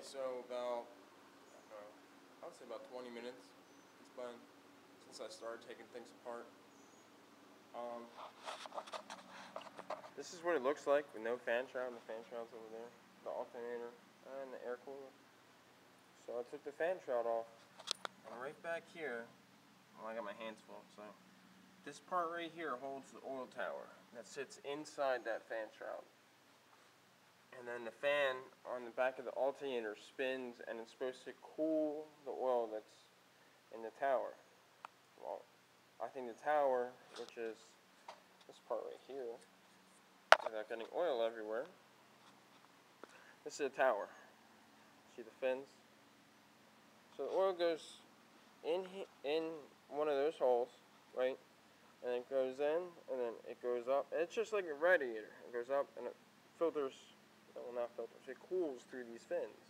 so about, I would say about 20 minutes it's been since I started taking things apart. This is what it looks like with no fan shroud. The fan shroud's over there, the alternator, and the air cooler. So I took the fan shroud off, and right back here, well, I got my hands full, so this part right here holds the oil tower that sits inside that fan shroud. And then the fan on the back of the alternator spins, and it's supposed to cool the oil that's in the tower. Well, I think the tower, which is this part right here, without getting oil everywhere, this is a tower. See the fins? So the oil goes in one of those holes, right? And it goes in, and then it goes up. It's just like a radiator. It goes up, and it filters. Well, not filters. It cools through these fins.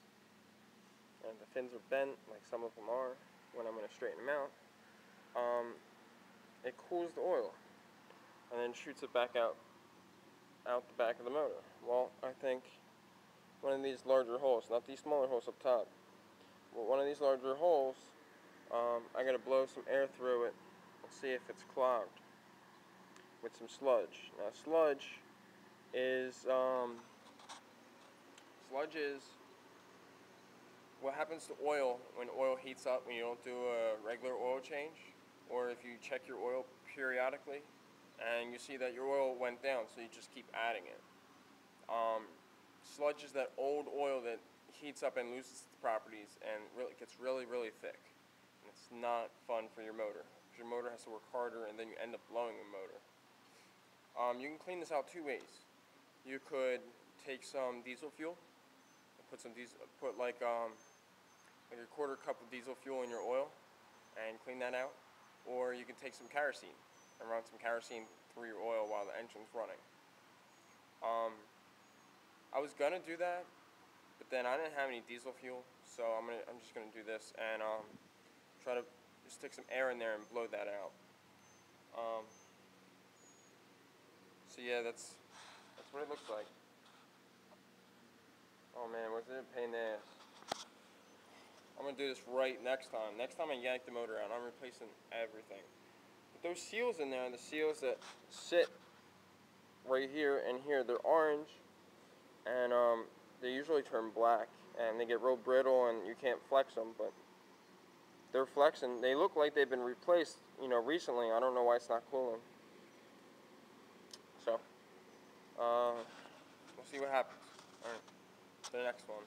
And the fins are bent, like some of them are, when I'm going to straighten them out. It cools the oil, and then shoots it back out the back of the motor. Well, I think one of these larger holes, not these smaller holes up top, but one of these larger holes, I got to blow some air through it and see if it's clogged with some sludge. Now, sludge is what happens to oil when oil heats up when you don't do a regular oil change, or if you check your oil periodically and you see that your oil went down, so you just keep adding it. Sludge is that old oil that heats up and loses its properties and gets really, really thick. And it's not fun for your motor, because your motor has to work harder, and then you end up blowing the motor. You can clean this out two ways. You could take some diesel fuel and put like a quarter cup of diesel fuel in your oil and clean that out, or you can take some kerosene and run some kerosene through your oil while the engine's running. I was gonna do that, but then I didn't have any diesel fuel, so I'm just gonna do this and try to just stick some air in there and blow that out. So yeah, that's what it looks like. Oh man, was it a pain in the ass? I'm going to do this right next time. Next time I yank the motor out, I'm replacing everything. But those seals in there, the seals that sit right here and here, they're orange, and they usually turn black, and they get real brittle, and you can't flex them, but they're flexing. They look like they've been replaced, recently. I don't know why it's not cooling. So, we'll see what happens. All right, to the next one.